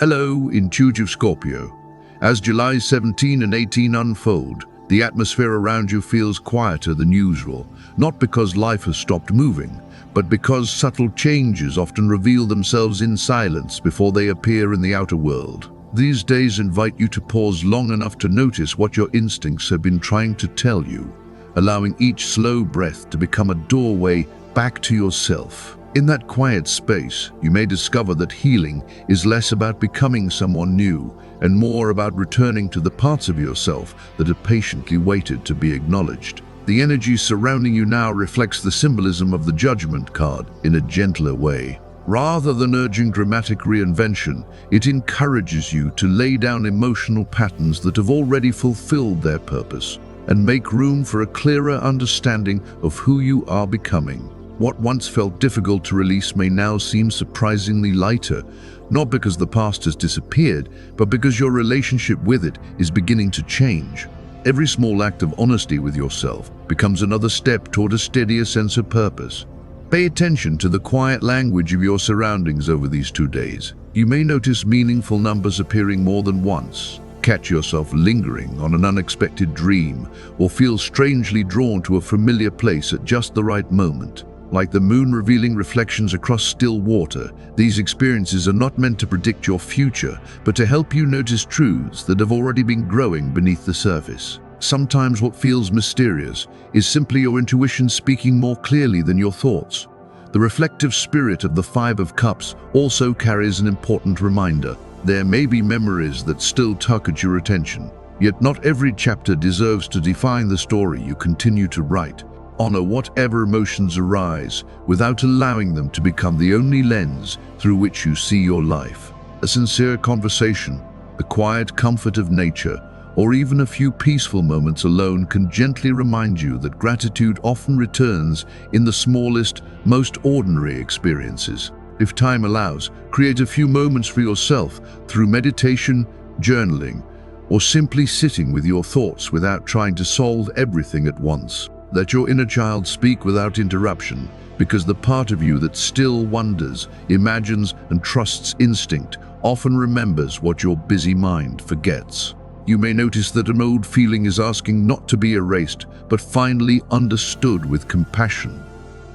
Hello, intuitive Scorpio. As July 17 and 18 unfold, the atmosphere around you feels quieter than usual, not because life has stopped moving, but because subtle changes often reveal themselves in silence before they appear in the outer world. These days invite you to pause long enough to notice what your instincts have been trying to tell you, allowing each slow breath to become a doorway back to yourself. In that quiet space, you may discover that healing is less about becoming someone new and more about returning to the parts of yourself that have patiently waited to be acknowledged. The energy surrounding you now reflects the symbolism of the Judgment card in a gentler way. Rather than urging dramatic reinvention, it encourages you to lay down emotional patterns that have already fulfilled their purpose and make room for a clearer understanding of who you are becoming. What once felt difficult to release may now seem surprisingly lighter, not because the past has disappeared, but because your relationship with it is beginning to change. Every small act of honesty with yourself becomes another step toward a steadier sense of purpose. Pay attention to the quiet language of your surroundings over these 2 days. You may notice meaningful numbers appearing more than once, catch yourself lingering on an unexpected dream, or feel strangely drawn to a familiar place at just the right moment. Like the moon revealing reflections across still water, these experiences are not meant to predict your future, but to help you notice truths that have already been growing beneath the surface. Sometimes what feels mysterious is simply your intuition speaking more clearly than your thoughts. The reflective spirit of the Five of Cups also carries an important reminder. There may be memories that still tug at your attention, yet not every chapter deserves to define the story you continue to write. Honor whatever emotions arise without allowing them to become the only lens through which you see your life. A sincere conversation, the quiet comfort of nature, or even a few peaceful moments alone can gently remind you that gratitude often returns in the smallest, most ordinary experiences. If time allows, create a few moments for yourself through meditation, journaling, or simply sitting with your thoughts without trying to solve everything at once. Let your inner child speak without interruption, because the part of you that still wonders, imagines, and trusts instinct often remembers what your busy mind forgets. You may notice that an old feeling is asking not to be erased, but finally understood with compassion.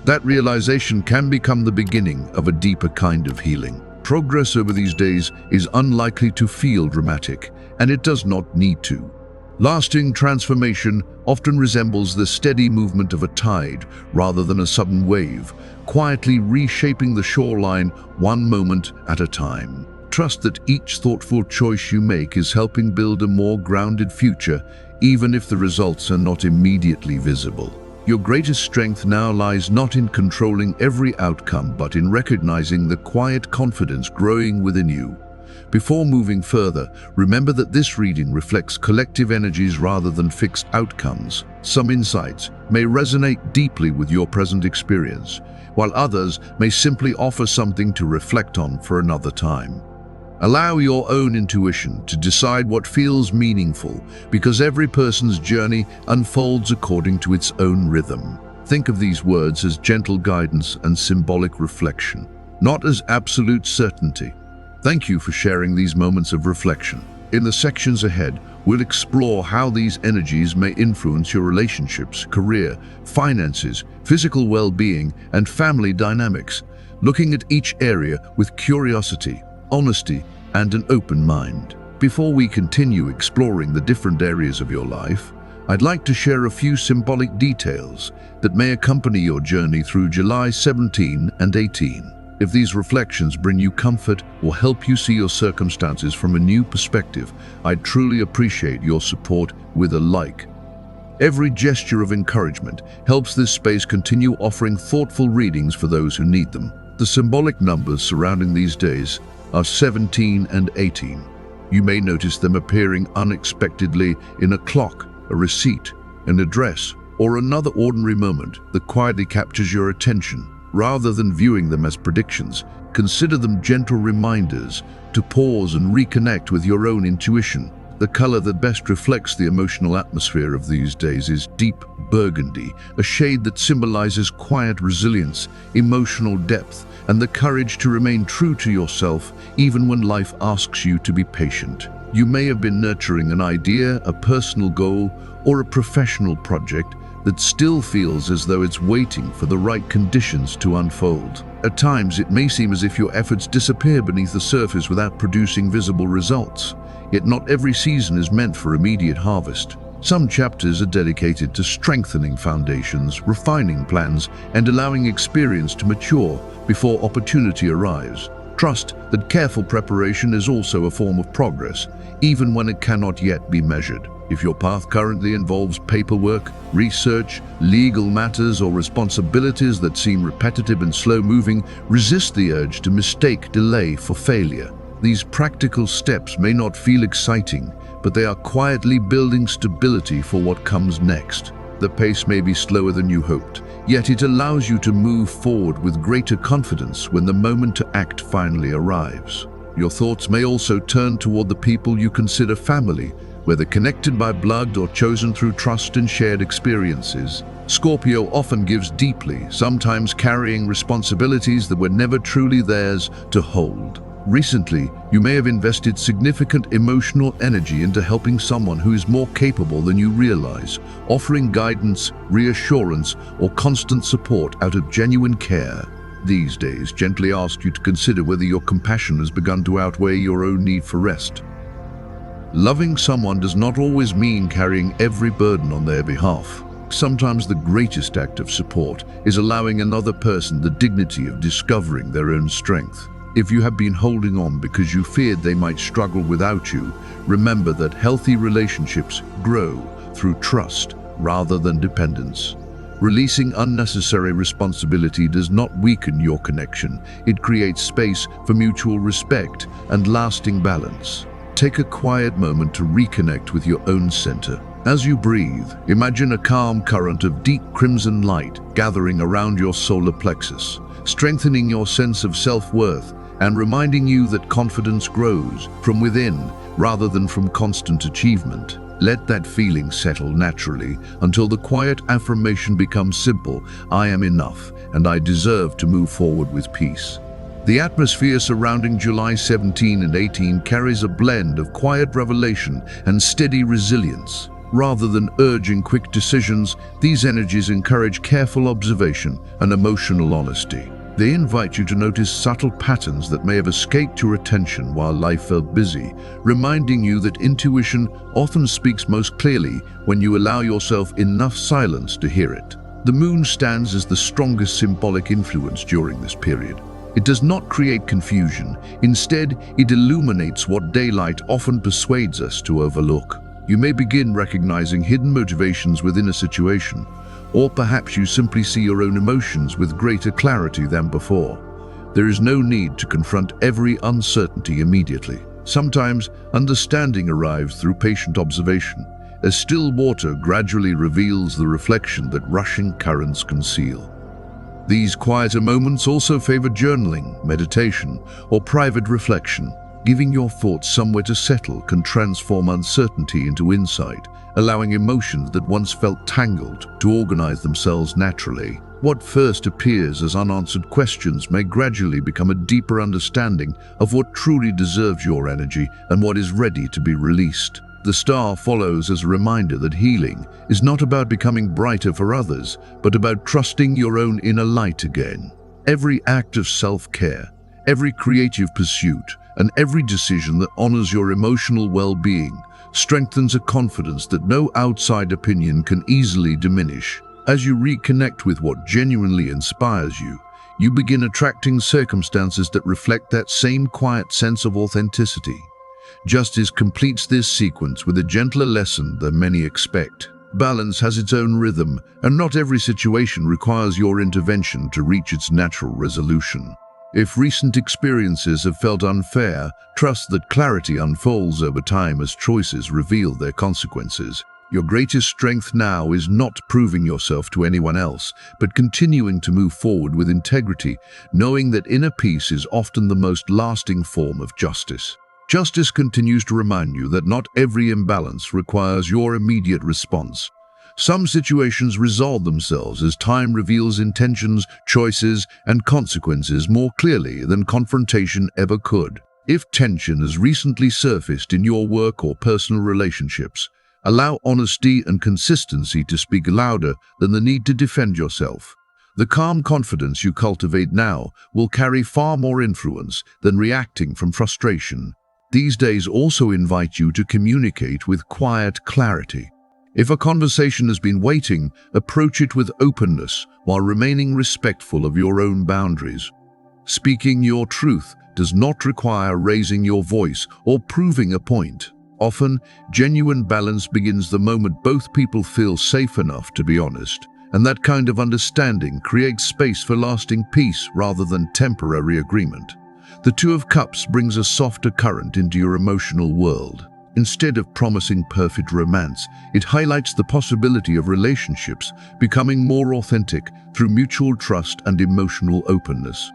That realization can become the beginning of a deeper kind of healing. Progress over these days is unlikely to feel dramatic, and it does not need to. Lasting transformation often resembles the steady movement of a tide rather than a sudden wave, quietly reshaping the shoreline one moment at a time. Trust that each thoughtful choice you make is helping build a more grounded future, even if the results are not immediately visible. Your greatest strength now lies not in controlling every outcome, but in recognizing the quiet confidence growing within you. Before moving further, remember that this reading reflects collective energies rather than fixed outcomes. Some insights may resonate deeply with your present experience, while others may simply offer something to reflect on for another time. Allow your own intuition to decide what feels meaningful, because every person's journey unfolds according to its own rhythm. Think of these words as gentle guidance and symbolic reflection, not as absolute certainty. Thank you for sharing these moments of reflection. In the sections ahead, we'll explore how these energies may influence your relationships, career, finances, physical well-being, and family dynamics, looking at each area with curiosity, honesty, and an open mind. Before we continue exploring the different areas of your life, I'd like to share a few symbolic details that may accompany your journey through July 17 and 18. If these reflections bring you comfort or help you see your circumstances from a new perspective, I'd truly appreciate your support with a like. Every gesture of encouragement helps this space continue offering thoughtful readings for those who need them. The symbolic numbers surrounding these days are 17 and 18. You may notice them appearing unexpectedly in a clock, a receipt, an address, or another ordinary moment that quietly captures your attention. Rather than viewing them as predictions, consider them gentle reminders to pause and reconnect with your own intuition. The color that best reflects the emotional atmosphere of these days is deep burgundy, a shade that symbolizes quiet resilience, emotional depth, and the courage to remain true to yourself even when life asks you to be patient. You may have been nurturing an idea, a personal goal, or a professional project that still feels as though it's waiting for the right conditions to unfold. At times, it may seem as if your efforts disappear beneath the surface without producing visible results. Yet not every season is meant for immediate harvest. Some chapters are dedicated to strengthening foundations, refining plans, and allowing experience to mature before opportunity arrives. Trust that careful preparation is also a form of progress, even when it cannot yet be measured. If your path currently involves paperwork, research, legal matters, or responsibilities that seem repetitive and slow-moving, resist the urge to mistake delay for failure. These practical steps may not feel exciting, but they are quietly building stability for what comes next. The pace may be slower than you hoped, yet it allows you to move forward with greater confidence when the moment to act finally arrives. Your thoughts may also turn toward the people you consider family, whether connected by blood or chosen through trust and shared experiences. Scorpio often gives deeply, sometimes carrying responsibilities that were never truly theirs to hold. Recently, you may have invested significant emotional energy into helping someone who is more capable than you realize, offering guidance, reassurance, or constant support out of genuine care. These days gently ask you to consider whether your compassion has begun to outweigh your own need for rest. Loving someone does not always mean carrying every burden on their behalf. Sometimes the greatest act of support is allowing another person the dignity of discovering their own strength. If you have been holding on because you feared they might struggle without you, remember that healthy relationships grow through trust rather than dependence. Releasing unnecessary responsibility does not weaken your connection. It creates space for mutual respect and lasting balance. Take a quiet moment to reconnect with your own center. As you breathe, imagine a calm current of deep crimson light gathering around your solar plexus, strengthening your sense of self-worth and reminding you that confidence grows from within rather than from constant achievement. Let that feeling settle naturally until the quiet affirmation becomes simple: I am enough and I deserve to move forward with peace. The atmosphere surrounding July 17 and 18 carries a blend of quiet revelation and steady resilience. Rather than urging quick decisions, these energies encourage careful observation and emotional honesty. They invite you to notice subtle patterns that may have escaped your attention while life felt busy, reminding you that intuition often speaks most clearly when you allow yourself enough silence to hear it. The moon stands as the strongest symbolic influence during this period. It does not create confusion. Instead, it illuminates what daylight often persuades us to overlook. You may begin recognizing hidden motivations within a situation, or perhaps you simply see your own emotions with greater clarity than before. There is no need to confront every uncertainty immediately. Sometimes, understanding arrives through patient observation, as still water gradually reveals the reflection that rushing currents conceal. These quieter moments also favor journaling, meditation, or private reflection. Giving your thoughts somewhere to settle can transform uncertainty into insight, allowing emotions that once felt tangled to organize themselves naturally. What first appears as unanswered questions may gradually become a deeper understanding of what truly deserves your energy and what is ready to be released. The star follows as a reminder that healing is not about becoming brighter for others, but about trusting your own inner light again. Every act of self-care, every creative pursuit, and every decision that honors your emotional well-being strengthens a confidence that no outside opinion can easily diminish. As you reconnect with what genuinely inspires you, you begin attracting circumstances that reflect that same quiet sense of authenticity. Justice completes this sequence with a gentler lesson than many expect. Balance has its own rhythm, and not every situation requires your intervention to reach its natural resolution. If recent experiences have felt unfair, trust that clarity unfolds over time as choices reveal their consequences. Your greatest strength now is not proving yourself to anyone else, but continuing to move forward with integrity, knowing that inner peace is often the most lasting form of justice. Justice continues to remind you that not every imbalance requires your immediate response. Some situations resolve themselves as time reveals intentions, choices, and consequences more clearly than confrontation ever could. If tension has recently surfaced in your work or personal relationships, allow honesty and consistency to speak louder than the need to defend yourself. The calm confidence you cultivate now will carry far more influence than reacting from frustration. These days also invite you to communicate with quiet clarity. If a conversation has been waiting, approach it with openness while remaining respectful of your own boundaries. Speaking your truth does not require raising your voice or proving a point. Often, genuine balance begins the moment both people feel safe enough to be honest, and that kind of understanding creates space for lasting peace rather than temporary agreement. The Two of Cups brings a softer current into your emotional world. Instead of promising perfect romance, it highlights the possibility of relationships becoming more authentic through mutual trust and emotional openness.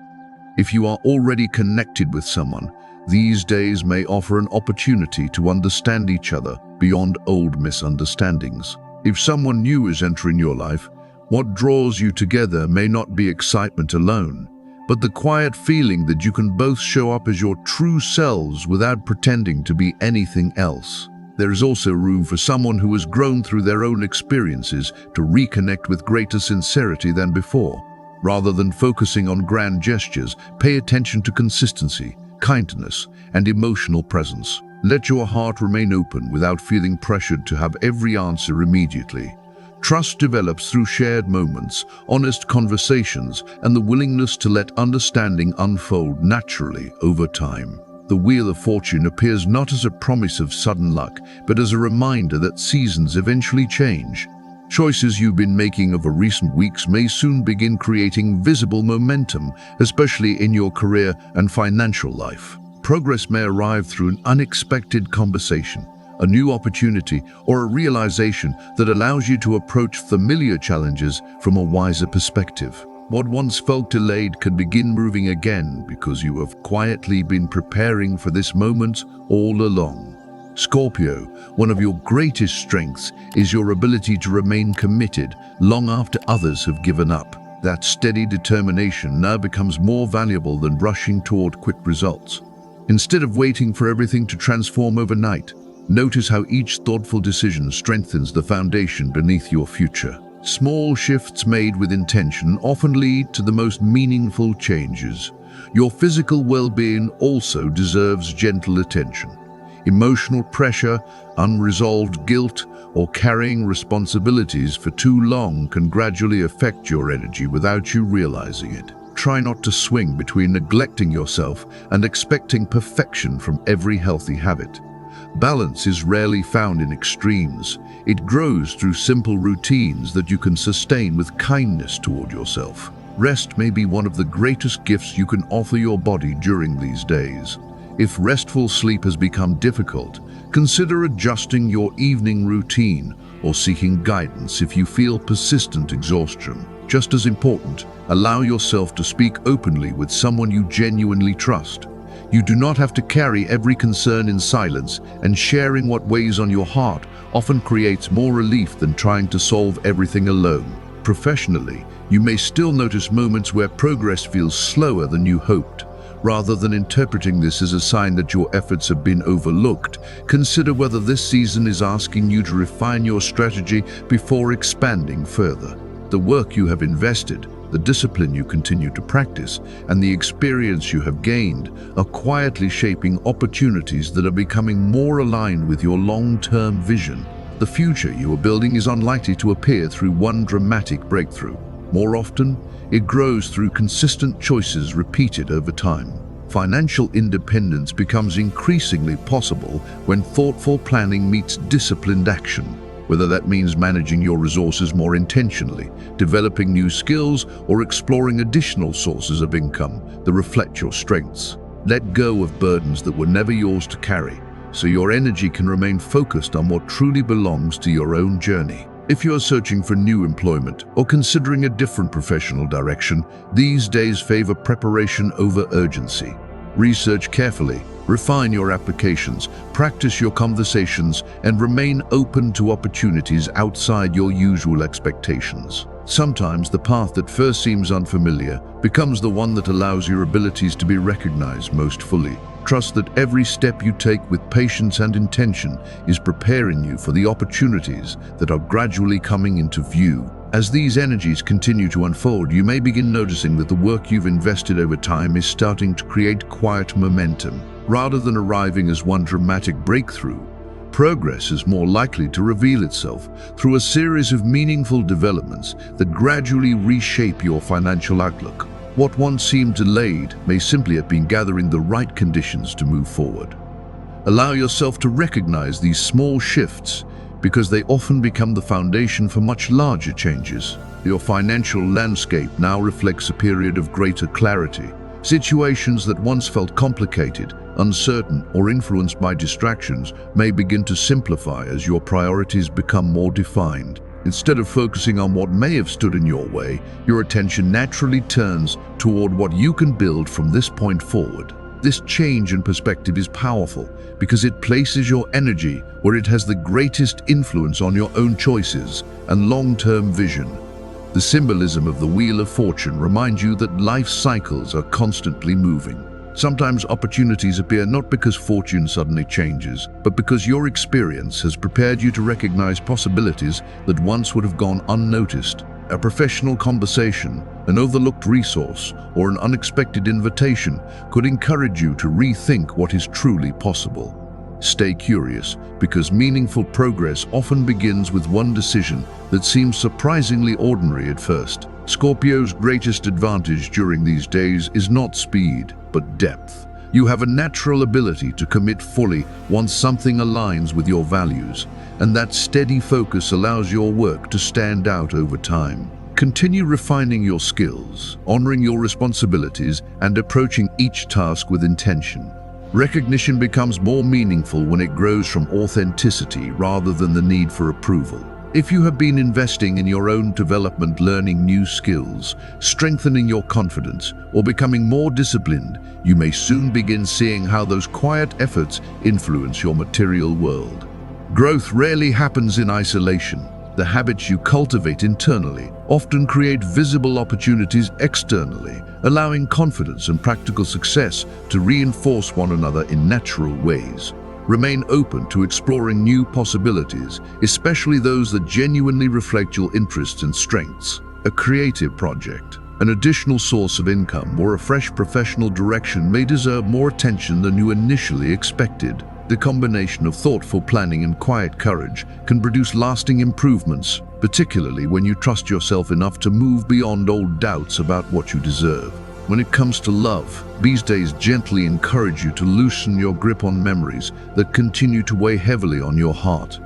If you are already connected with someone, these days may offer an opportunity to understand each other beyond old misunderstandings. If someone new is entering your life, what draws you together may not be excitement alone, but the quiet feeling that you can both show up as your true selves without pretending to be anything else. There is also room for someone who has grown through their own experiences to reconnect with greater sincerity than before. Rather than focusing on grand gestures, pay attention to consistency, kindness, and emotional presence. Let your heart remain open without feeling pressured to have every answer immediately. Trust develops through shared moments, honest conversations, and the willingness to let understanding unfold naturally over time. The Wheel of Fortune appears not as a promise of sudden luck, but as a reminder that seasons eventually change. Choices you've been making over recent weeks may soon begin creating visible momentum, especially in your career and financial life. Progress may arrive through an unexpected conversation, a new opportunity, or a realization that allows you to approach familiar challenges from a wiser perspective. What once felt delayed can begin moving again because you have quietly been preparing for this moment all along. Scorpio, one of your greatest strengths is your ability to remain committed long after others have given up. That steady determination now becomes more valuable than rushing toward quick results. Instead of waiting for everything to transform overnight, notice how each thoughtful decision strengthens the foundation beneath your future. Small shifts made with intention often lead to the most meaningful changes. Your physical well-being also deserves gentle attention. Emotional pressure, unresolved guilt, or carrying responsibilities for too long can gradually affect your energy without you realizing it. Try not to swing between neglecting yourself and expecting perfection from every healthy habit. Balance is rarely found in extremes. It grows through simple routines that you can sustain with kindness toward yourself. Rest may be one of the greatest gifts you can offer your body during these days. If restful sleep has become difficult, consider adjusting your evening routine or seeking guidance if you feel persistent exhaustion. Just as important, allow yourself to speak openly with someone you genuinely trust. You do not have to carry every concern in silence, and sharing what weighs on your heart often creates more relief than trying to solve everything alone. Professionally, you may still notice moments where progress feels slower than you hoped. Rather than interpreting this as a sign that your efforts have been overlooked, consider whether this season is asking you to refine your strategy before expanding further. The work you have invested, the discipline you continue to practice, and the experience you have gained are quietly shaping opportunities that are becoming more aligned with your long-term vision. The future you are building is unlikely to appear through one dramatic breakthrough. More often, it grows through consistent choices repeated over time. Financial independence becomes increasingly possible when thoughtful planning meets disciplined action. Whether that means managing your resources more intentionally, developing new skills, or exploring additional sources of income that reflect your strengths. Let go of burdens that were never yours to carry, so your energy can remain focused on what truly belongs to your own journey. If you're searching for new employment or considering a different professional direction, these days favor preparation over urgency. Research carefully, refine your applications, practice your conversations, and remain open to opportunities outside your usual expectations. Sometimes the path that first seems unfamiliar becomes the one that allows your abilities to be recognized most fully. Trust that every step you take with patience and intention is preparing you for the opportunities that are gradually coming into view. As these energies continue to unfold, you may begin noticing that the work you've invested over time is starting to create quiet momentum. Rather than arriving as one dramatic breakthrough, progress is more likely to reveal itself through a series of meaningful developments that gradually reshape your financial outlook. What once seemed delayed may simply have been gathering the right conditions to move forward. Allow yourself to recognize these small shifts because they often become the foundation for much larger changes. Your financial landscape now reflects a period of greater clarity. Situations that once felt complicated, uncertain, or influenced by distractions may begin to simplify as your priorities become more defined. Instead of focusing on what may have stood in your way, your attention naturally turns toward what you can build from this point forward. This change in perspective is powerful because it places your energy where it has the greatest influence on your own choices and long-term vision. The symbolism of the Wheel of Fortune reminds you that life cycles are constantly moving. Sometimes opportunities appear not because fortune suddenly changes, but because your experience has prepared you to recognize possibilities that once would have gone unnoticed. A professional conversation, an overlooked resource, or an unexpected invitation could encourage you to rethink what is truly possible. Stay curious, because meaningful progress often begins with one decision that seems surprisingly ordinary at first. Scorpio's greatest advantage during these days is not speed, but depth. You have a natural ability to commit fully once something aligns with your values, and that steady focus allows your work to stand out over time. Continue refining your skills, honoring your responsibilities, and approaching each task with intention. Recognition becomes more meaningful when it grows from authenticity rather than the need for approval. If you have been investing in your own development, learning new skills, strengthening your confidence, or becoming more disciplined, you may soon begin seeing how those quiet efforts influence your material world. Growth rarely happens in isolation. The habits you cultivate internally often create visible opportunities externally, allowing confidence and practical success to reinforce one another in natural ways. Remain open to exploring new possibilities, especially those that genuinely reflect your interests and strengths. A creative project, an additional source of income, or a fresh professional direction may deserve more attention than you initially expected. The combination of thoughtful planning and quiet courage can produce lasting improvements, particularly when you trust yourself enough to move beyond old doubts about what you deserve. When it comes to love, these days gently encourage you to loosen your grip on memories that continue to weigh heavily on your heart.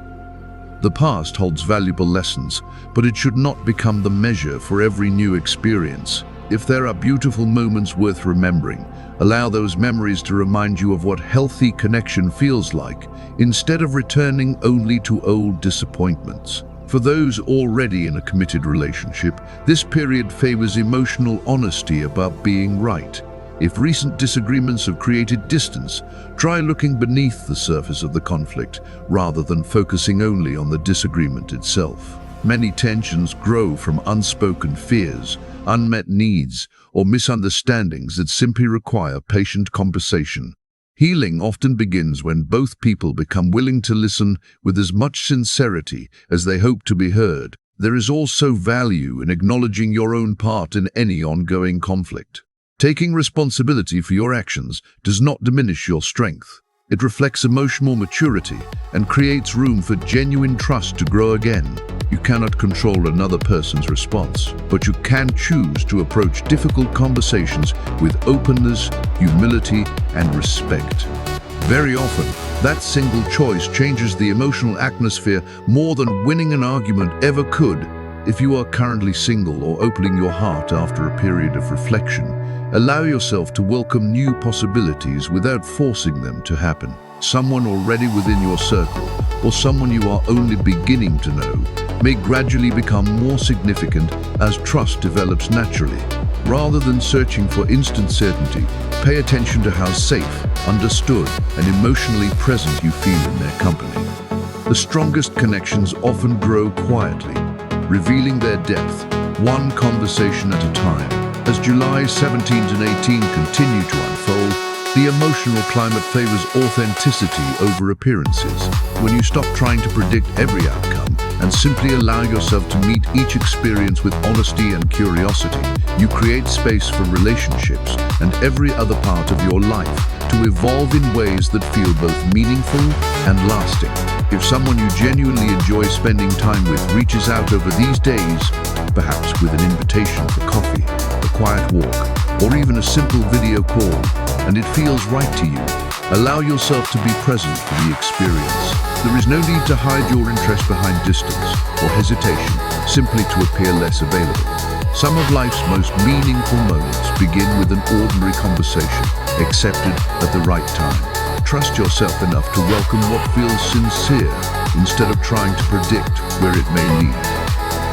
The past holds valuable lessons, but it should not become the measure for every new experience. If there are beautiful moments worth remembering, allow those memories to remind you of what healthy connection feels like, instead of returning only to old disappointments. For those already in a committed relationship, this period favors emotional honesty about being right. If recent disagreements have created distance, try looking beneath the surface of the conflict rather than focusing only on the disagreement itself. Many tensions grow from unspoken fears, unmet needs, or misunderstandings that simply require patient conversation. Healing often begins when both people become willing to listen with as much sincerity as they hope to be heard. There is also value in acknowledging your own part in any ongoing conflict. Taking responsibility for your actions does not diminish your strength. It reflects emotional maturity and creates room for genuine trust to grow again. You cannot control another person's response, but you can choose to approach difficult conversations with openness, humility, and respect. Very often, that single choice changes the emotional atmosphere more than winning an argument ever could. If you are currently single or opening your heart after a period of reflection, allow yourself to welcome new possibilities without forcing them to happen. Someone already within your circle, or someone you are only beginning to know, may gradually become more significant as trust develops naturally. Rather than searching for instant certainty, pay attention to how safe, understood, and emotionally present you feel in their company. The strongest connections often grow quietly, revealing their depth, one conversation at a time. As July 17 and 18 continue to unfold, the emotional climate favors authenticity over appearances. When you stop trying to predict every outcome and simply allow yourself to meet each experience with honesty and curiosity, you create space for relationships and every other part of your life to evolve in ways that feel both meaningful and lasting. If someone you genuinely enjoy spending time with reaches out over these days, perhaps with an invitation for coffee, a quiet walk, or even a simple video call, and it feels right to you, allow yourself to be present for the experience. There is no need to hide your interest behind distance or hesitation, simply to appear less available. Some of life's most meaningful moments begin with an ordinary conversation, accepted at the right time. Trust yourself enough to welcome what feels sincere, instead of trying to predict where it may lead.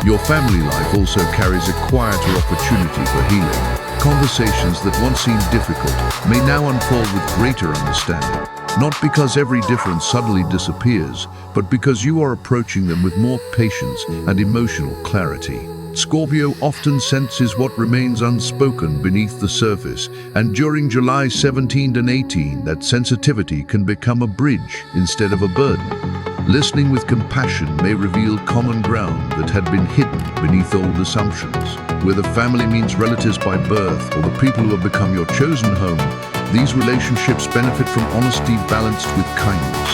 Your family life also carries a quieter opportunity for healing. Conversations that once seemed difficult may now unfold with greater understanding. Not because every difference suddenly disappears, but because you are approaching them with more patience and emotional clarity. Scorpio often senses what remains unspoken beneath the surface, and during July 17 and 18, that sensitivity can become a bridge instead of a burden. Listening with compassion may reveal common ground that had been hidden beneath old assumptions. Whether family means relatives by birth or the people who have become your chosen home, these relationships benefit from honesty balanced with kindness.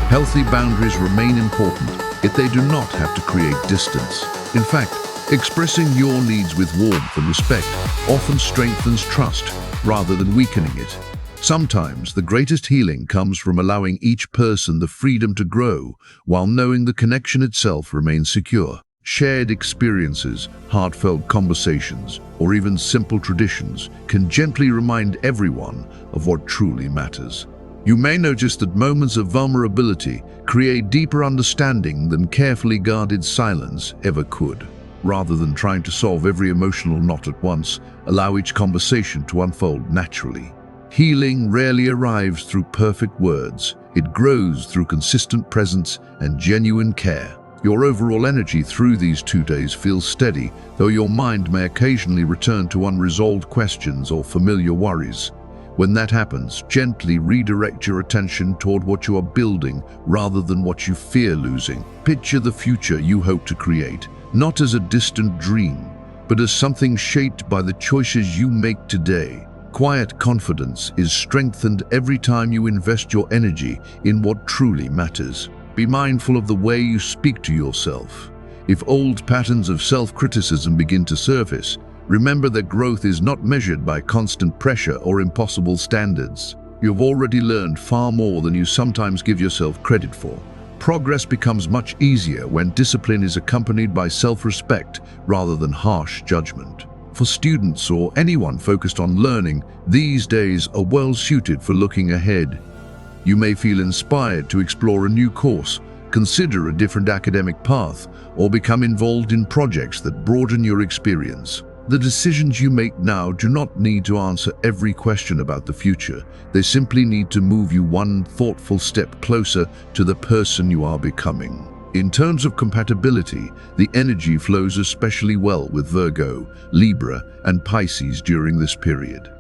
Healthy boundaries remain important, yet they do not have to create distance. In fact, expressing your needs with warmth and respect often strengthens trust rather than weakening it. Sometimes the greatest healing comes from allowing each person the freedom to grow while knowing the connection itself remains secure. Shared experiences, heartfelt conversations, or even simple traditions can gently remind everyone of what truly matters. You may notice that moments of vulnerability create deeper understanding than carefully guarded silence ever could. Rather than trying to solve every emotional knot at once, allow each conversation to unfold naturally. Healing rarely arrives through perfect words. It grows through consistent presence and genuine care. Your overall energy through these 2 days feels steady, though your mind may occasionally return to unresolved questions or familiar worries. When that happens, gently redirect your attention toward what you are building rather than what you fear losing. Picture the future you hope to create, not as a distant dream, but as something shaped by the choices you make today. Quiet confidence is strengthened every time you invest your energy in what truly matters. Be mindful of the way you speak to yourself. If old patterns of self-criticism begin to surface, remember that growth is not measured by constant pressure or impossible standards. You've already learned far more than you sometimes give yourself credit for. Progress becomes much easier when discipline is accompanied by self-respect rather than harsh judgment. For students or anyone focused on learning, these days are well suited for looking ahead. You may feel inspired to explore a new course, consider a different academic path, or become involved in projects that broaden your experience. The decisions you make now do not need to answer every question about the future. They simply need to move you one thoughtful step closer to the person you are becoming. In terms of compatibility, the energy flows especially well with Virgo, Libra, and Pisces during this period.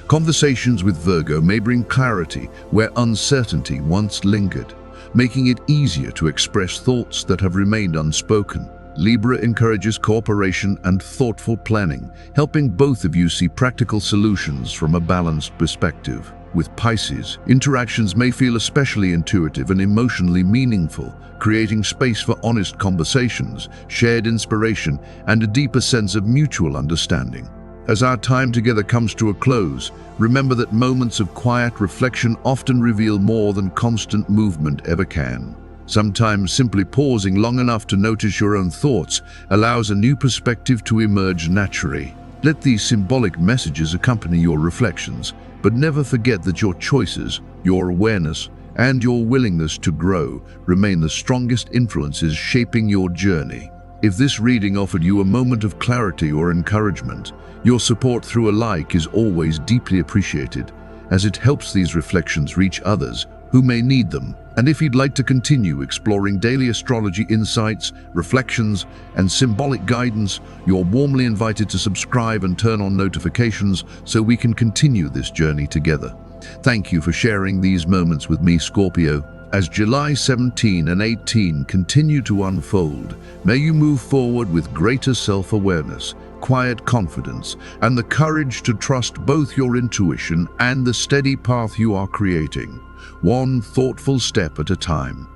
Conversations with Virgo may bring clarity where uncertainty once lingered, making it easier to express thoughts that have remained unspoken. Libra encourages cooperation and thoughtful planning, helping both of you see practical solutions from a balanced perspective. With Pisces, interactions may feel especially intuitive and emotionally meaningful, creating space for honest conversations, shared inspiration, and a deeper sense of mutual understanding. As our time together comes to a close, remember that moments of quiet reflection often reveal more than constant movement ever can. Sometimes simply pausing long enough to notice your own thoughts allows a new perspective to emerge naturally. Let these symbolic messages accompany your reflections, but never forget that your choices, your awareness, and your willingness to grow remain the strongest influences shaping your journey. If this reading offered you a moment of clarity or encouragement, your support through a like is always deeply appreciated, as it helps these reflections reach others who may need them. And if you'd like to continue exploring daily astrology insights, reflections, and symbolic guidance, you're warmly invited to subscribe and turn on notifications so we can continue this journey together. Thank you for sharing these moments with me, Scorpio. As July 17 and 18 continue to unfold, may you move forward with greater self-awareness, quiet confidence, and the courage to trust both your intuition and the steady path you are creating, one thoughtful step at a time.